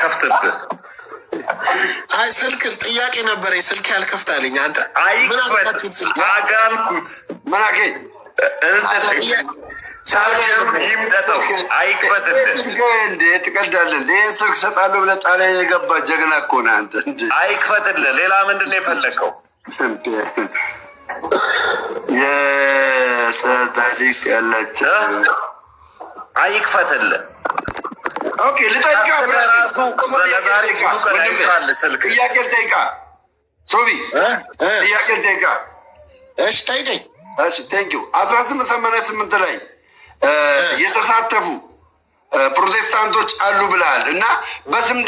አልከፍትብህ። አይ ስልክ ጥያቄ ነበረ። ስልክ ያልከፍታልኝ አንተ ምን አባታችሁ ስልክ አጋልኩት ምን አገኝ ይምጠጠው አይክፈትልህ እንዴ ትቀዳለህ? ይህን ስልክ ሰጣለሁ ብለህ ጣሊያን የገባ ጀግና እኮ ነህ አንተ። አይክፈትልህ። ሌላ ምንድን ነው የፈለከው? የሰታሊክ ያላቸው አይክፈትልህ። ኦኬ ልጠይቅህ ለዛሬ ብዙ ቀን አይስራልህ ስልክ ጥያቄ ልጠይቅህ ሶቢ ጥያቄ ልጠይቅህ። እሺ ጠይቀኝ። እሺ ቴንኪው 1888 ላይ የተሳተፉ ፕሮቴስታንቶች አሉ ብለሃል እና በስም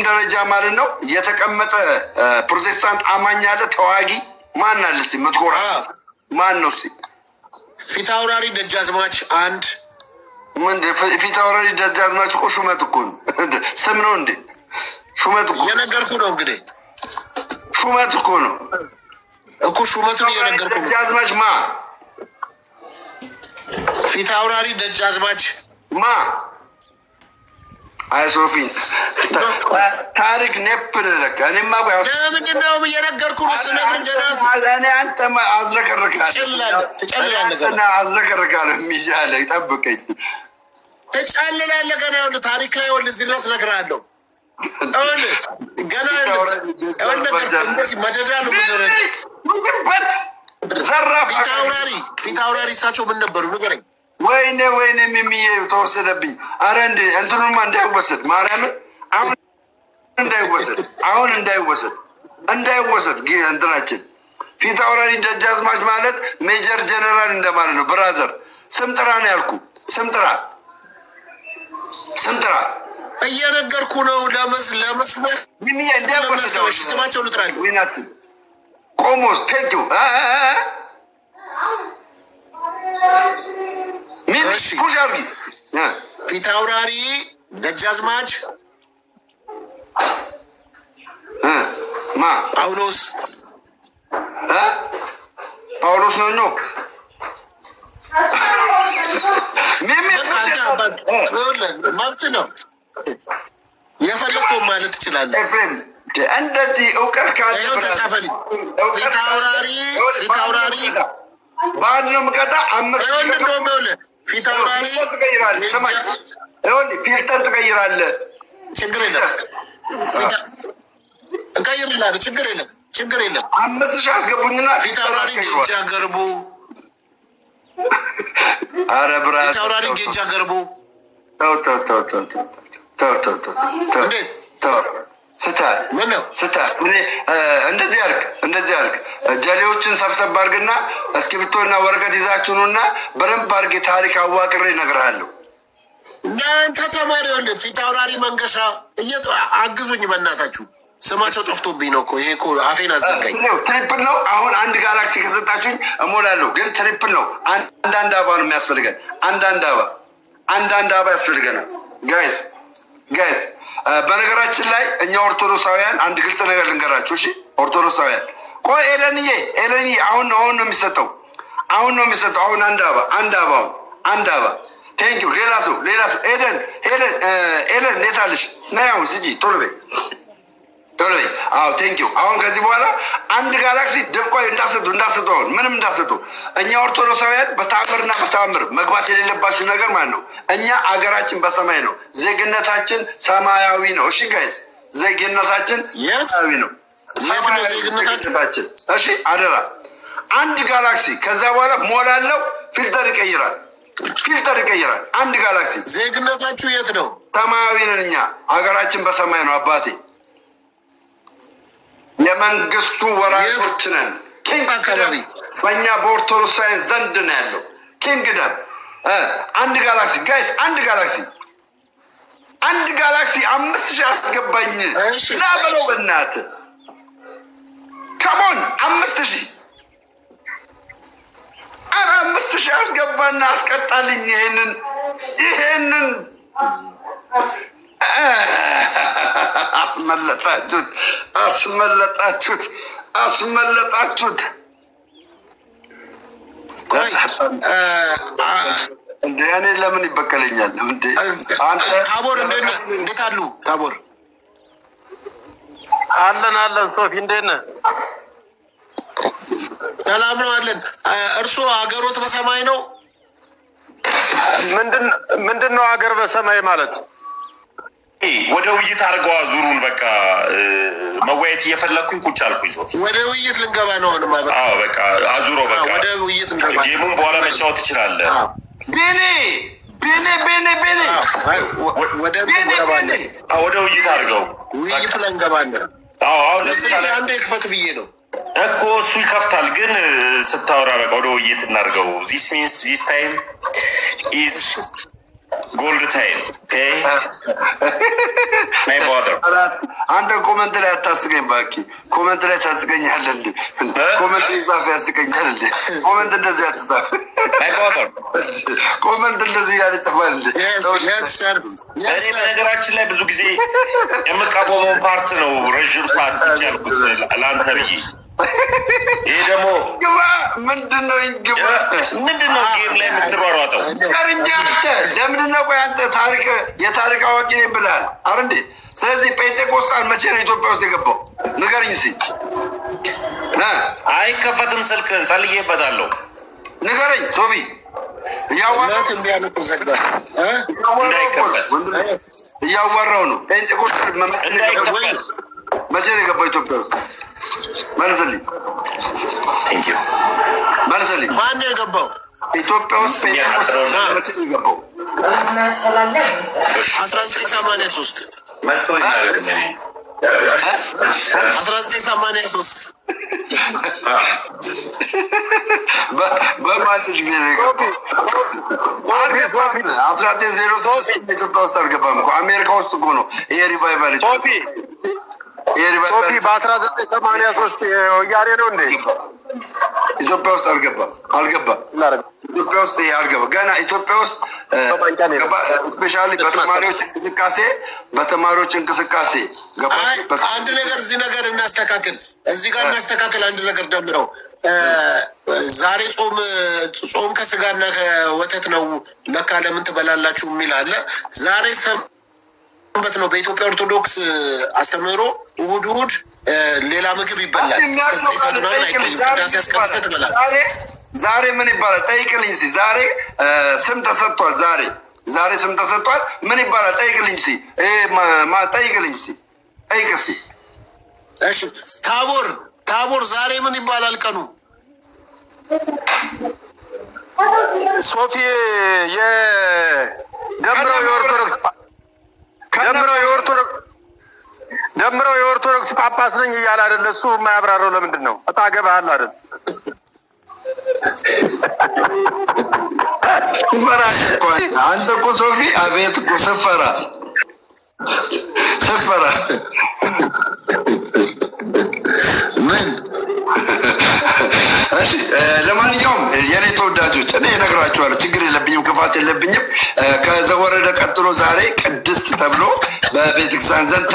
ደረጃ ማለት ነው የተቀመጠ ፕሮቴስታንት አማኝ አለ ተዋጊ ማን አለ? እስኪ መትኮራ ማን ነው? እስኪ ፊት አውራሪ ደጃዝማች አንድ ፊት አውራሪ ደጃዝማች እኮ ሹመት እኮ ነው፣ ስም ነው እንዴ? ሹመት እኮ የነገርኩ ነው እንግዲህ ሹመት እኮ ነው እኮ ሹመቱን እየነገርኩ ነው። ደጃዝማች ማ ፊት አውራሪ ደጃዝማች ማ አይ ሶፊ ታሪክ ነበር ለካ እኔማ ባው ለምንድን ነው እየነገርኩ ነው? ስነግርህ ገና እኔ አንተ አዝረከረካለህ ትጨልላለህ አዝረከረካለህ ሚጃለ ይጠብቀኝ ትጨልላለህ ገና ይኸውልህ ታሪክ ላይ ይኸውልህ እዚህ ድረስ እነግርሃለሁ። ይኸውልህ ገና ይኸውልህ እንደዚህ መደዳ ነው ምድረግ ምንበት ዘራፍ ፊት አውራሪ እሳቸው ምን ነበሩ ንገረኝ። ወይኔ የሚሚየው ተወሰደብኝ። አረ እንደ እንትኑማ እንዳይወሰድ ማርያምን አሁን እንዳይወሰድ ግን እንትናችን ፊት አውራሪ ደጃዝማች ማለት ሜጀር ጀነራል እንደማለት ነው። ብራዘር ስም ጥራ ነው ያልኩ። ስም ጥራ እየነገርኩ ነው። ለመስመር ሚሚየ እንዳይወሰድ ስማቸው ልጥራለሁ። ወይናት ቆሞስ ቴንኪው ፑሻርጊ ፊት አውራሪ ደጃዝማች ማ ጳውሎስ ነው መብት ነው የፈለግከው ማለት ትችላለህ። እንደዚህ እውቀት ካለው ተጻፈልኝ። ፊት አውራሪ በአንድ ነው የምቀጣ። ፊት አውራሪ ፊልተር ትቀይራለህ። ችግር የለም እቀይርልሃለሁ። ችግር የለም 5,000 አስገቡኝና ፊት አውራሪ ጌጃ ገርቡ ፊት አውራሪ ጌጃ ገርቡ እንደዚህ አድርግ። ጀሌዎችን ሰብሰብ አድርግና እስክሪብቶና ወረቀት ይዛችሁና በደንብ አድርጌ ታሪክ አዋቅሬ እነግርሃለሁ። እናንተ ተማሪዎች ፊት አውራሪ መንገሻ አግዙኝ በእናታችሁ። ስማቸው ጠፍቶብኝ ነው እኮ ይሄ እኮ አፌን አዘጋኝ። ትሪፕል ነው። አሁን አንድ ጋላክሲ ከሰጣችሁኝ እሞላለሁ፣ ግን ትሪፕል ነው። አንዳንድ አበባ ነው የሚያስፈልገን። አንዳንድ አበባ ያስፈልገናል ጋይስ። በነገራችን ላይ እኛ ኦርቶዶክሳውያን አንድ ግልጽ ነገር ልንገራችሁ። እሺ ኦርቶዶክሳውያን ቆይ ኤለንዬ አሁን ነው የሚሰጠው። አሁን አንድ አበባ ቴንኪው። ሌላ ሰው ኤለን ኔታልሽ ና አሁን ስጂ ቶሎ በይ። አዎ ቴንኪው። አሁን ከዚህ በኋላ አንድ ጋላክሲ ደብቆይ እንዳሰጡ አሁን ምንም እንዳሰጡ። እኛ ኦርቶዶክሳውያን በተአምር መግባት የሌለባችሁ ነገር ማለት ነው። እኛ አገራችን በሰማይ ነው፣ ዜግነታችን ሰማያዊ ነው። እሺ ጋይስ ዜግነታችን ሰማያዊ ነው። ዜግነታችን እሺ አደራ። አንድ ጋላክሲ ከዛ በኋላ ሞላለው ፊልተር ይቀይራል። አንድ ጋላክሲ። ዜግነታችሁ የት ነው? ሰማያዊ ነን እኛ። አገራችን በሰማይ ነው አባቴ። የመንግስቱ ወራሾች ነን። ኪንግደም በእኛ በኦርቶዶክሳውያን ዘንድ ነው ያለው ኪንግደም። አንድ ጋላክሲ ጋይስ፣ አንድ ጋላክሲ 5,000 አስገባኝ ና በለው በእናትህ። ከሞን 5,000 5,000 አስገባና አስቀጣልኝ። ይሄንን አስመለጣችሁት። እንደ እኔ ለምን ይበቀለኛል እንዴ? ታቦር እንዴት አሉ? ታቦር አለን። ሶፊ እንዴት ነህ? ሰላም ነው አለን። እርስዎ ሀገሮት በሰማይ ነው? ምንድን ነው ሀገር በሰማይ ማለት? ወደ ውይይት አድርገዋ ዙሩን። በቃ መወያየት እየፈለግኩኝ ቁጭ አልኩኝ። ሶፊ ወደ ውይይት ልንገባ ነው። አዎ በቃ አዙሮ በቃ ወደ ውይይት እንገባ። ጌሙን በኋላ መጫወት ትችላለህ። ቤኔ ወደ ውይይት አድርገው። ውይይት ላይ እንገባለን። አሁን አንድ ክፈት ብዬ ነው እኮ እሱ ይከፍታል። ግን ስታወራ በቃ ወደ ውይይት እናድርገው። ዚስ ሚንስ ዚስ ታይም ኢዝ ጎልድ ታይም። ማይ ቦደር አንተ ኮመንት ላይ አታስቀኝ እባክህ። ኮመንት ላይ ታስቀኛለህ እንዴ? ኮመንት ይጻፍ ያስቀኛል እንዴ? ኮመንት እንደዚህ አትጻፍ። ማይ ቦደር ኮመንት እንደዚህ ያለ ጽፋል እንዴ? እኔ በነገራችን ላይ ብዙ ጊዜ የምቃወመው ፓርት ነው ረዥም ሰዓት ብቻ ያልኩት ለአንተ ብዬ። ይሄ ደግሞ ግባ ምንድነው? ግባ ምንድነው? ጌም ላይ የምትሯሯጠው እንጃ። ለምንድነው? ቆይ አንተ የታሪክ አዋቂ ነኝ ብለሃል አይደል እንዴ? ስለዚህ ጴንጤቆስጣን መቼ ነው ኢትዮጵያ ውስጥ የገባው? ንገረኝ እስኪ። አይከፈትም ስልክህን ጸልዬበታለሁ። ንገረኝ ሶፊ። እያዋራው ነው። ጴንጤቆስጣን መቼ ነው የገባው ኢትዮጵያ ውስጥ? መልስልኝ። መልስልኝ። ማን ነው የገባው ኢትዮጵያ ውስጥ? ጴንጤቆስጣን መቼ ነው የገባው? 1983 1983 በማን ጊዜ ነው የገባው? 1903 ኢትዮጵያ ውስጥ አልገባም እኮ አሜሪካ ውስጥ እኮ ነው ይሄ ሪቫይቫል። ሶፊ በ1983 ወያኔ ነው እንዴ? ኢትዮጵያ ውስጥ አልገባም። ኢትዮጵያ ውስጥ ይሄ አልገባም ገና። ኢትዮጵያ ውስጥ ስፔሻሊ በተማሪዎች እንቅስቃሴ አንድ ነገር እዚህ ነገር እናስተካክል። እዚህ ጋር እናስተካክል። አንድ ነገር ደምረው ዛሬ ጾም ከስጋና ከወተት ነው ለካ ለምን ትበላላችሁ የሚል አለ። ዛሬ ሰንበት ነው በኢትዮጵያ ኦርቶዶክስ አስተምህሮ። እሑድ ሌላ ምግብ ይበላል። ቅዳሴ አስቀምሰህ ትበላለህ። ዛሬ ምን ይባላል? ጠይቅልኝ እስኪ። ዛሬ ስም ተሰጥቷል። ዛሬ ስም ተሰጥቷል። ምን ይባላል? ጠይቅልኝ እስኪ። ጠይቅልኝ እስኪ። ጠይቅ እስኪ። እሺ ታቦር ዛሬ ምን ይባላል ቀኑ? ሶፊ ደምረው የኦርቶዶክስ ጳጳስ ነኝ እያለ አይደለ? እሱ የማያብራረው ለምንድን ነው? እታገባሃል አይደል? አንተ እኮ ሶፊ አቤት እኮ ስፈራ ምን። እሺ ለማንኛውም የኔ ተወዳጆች እኔ እነግራችኋለሁ፣ ችግር የለብኝም፣ ክፋት የለብኝም። ከዘወረደ ቀጥሎ ዛሬ ቅድስት ተብሎ በቤተክርስቲያን ዘንድ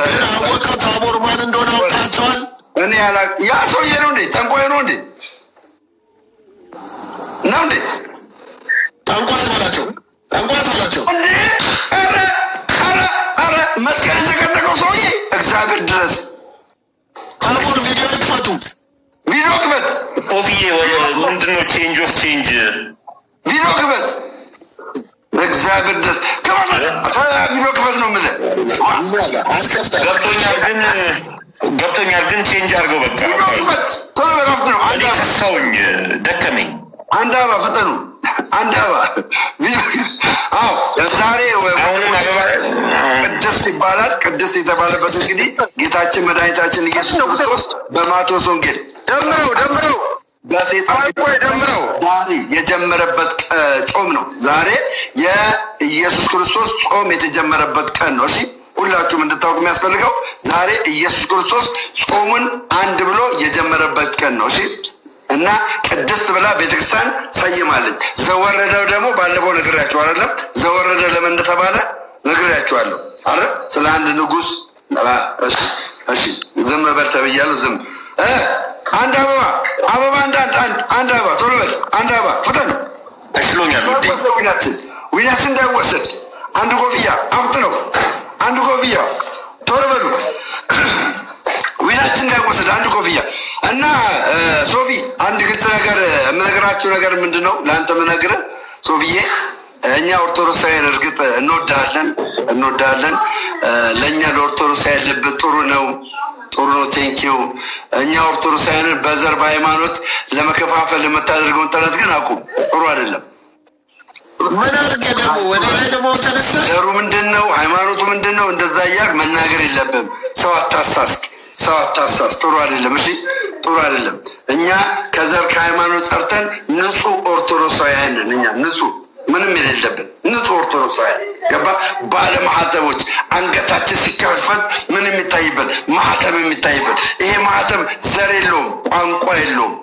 ታቦር ማን እንደሆነ አውቃቸዋል። እኔ ያ ሰውዬ ነው እንዴ? ጠንቋይ ነው እንዴ? ነው እንዴ? ጠንቋይ በላቸው ኧረ መስቀል የዘቀዘቀው ሰውዬ እግዚአብሔር ድረስ። ታቦር ቪዲዮ ክፈቱ። ቪዲዮ ክፈት ሶፊዬ። ምንድነው ቼንጅ ኦፍ ቼንጅ? ቪዲዮ ክፈት እግዚአብሔር ድረስ። ቪዲዮ ክፈት ነው የምልህ። ገብቶኛል ግን ቼንጅ አድርገው በቃ። ቶሎ በረፍት ነው። እኔ ከሳውኝ ደከመኝ። አንድ አበባ ፍጠኑ። አንድ አበባ ዛሬ ቅድስት ይባላል። ቅድስት የተባለበት እንግዲህ ጌታችን መድኃኒታችን ኢየሱስ ክርስቶስ በማቴዎስ ወንጌል ደምረው በሴጣን ዛሬ የጀመረበት ጾም ነው። ዛሬ የኢየሱስ ክርስቶስ ጾም የተጀመረበት ቀን ነው። እሺ ሁላችሁም እንድታውቁ የሚያስፈልገው ዛሬ ኢየሱስ ክርስቶስ ጾሙን አንድ ብሎ የጀመረበት ቀን ነው። እሺ እና ቅድስት ብላ ቤተክርስቲያን ሰይማለች። ዘወረደው ደግሞ ባለፈው ነግሬያችሁ አይደለም? ዘወረደ ለምን እንደተባለ ነግሬያችኋለሁ አይደል? ስለ አንድ ንጉስ። እሺ ዝም በል ተብያለሁ። ዝም አንድ አበባ አንድ አበባ ቶሎ በል። አንድ አበባ ፍጠን። እሽሎኛል። ዊናችን እንዳይወሰድ አንድ ኮፍያ አፍጥ ነው። አንድ ኮፍያ ቶሎ በሉ። ዊናችን እንዳይወሰድ አንድ ኮፍያ እና ሶፊ አንድ ግልጽ ነገር የምነግራችሁ ነገር ምንድን ነው? ለአንተ የምነግርህ ሶፊዬ፣ እኛ ኦርቶዶክሳውያን እርግጥ እንወዳለን። ለእኛ ለኦርቶዶክሳውያን ልብ ጥሩ ነው። ቴንኪው። እኛ ኦርቶዶክሳውያንን በዘር በሃይማኖት ለመከፋፈል የምታደርገውን ጥረት ግን አቁም። ጥሩ አይደለም። ምን አድርገህ ደግሞ ወደ ላይ ደግሞ ተነሳ። ዘሩ ምንድን ነው? ሃይማኖቱ ምንድን ነው? እንደዛ እያልክ መናገር የለብም። ሰው አታሳስት። ጥሩ አይደለም። እሺ፣ ጥሩ አይደለም። እኛ ከዘር ከሃይማኖት ጸርተን ንጹህ ኦርቶዶክሳውያን ነን። እኛ ንጹህ ምንም የሌለብን ንጹህ ኦርቶዶክሳውያን ገባ። ባለ ማህተቦች አንገታችን ሲከፈት ምን የሚታይበት ማህተም የሚታይበት። ይሄ ማህተም ዘር የለውም፣ ቋንቋ የለውም።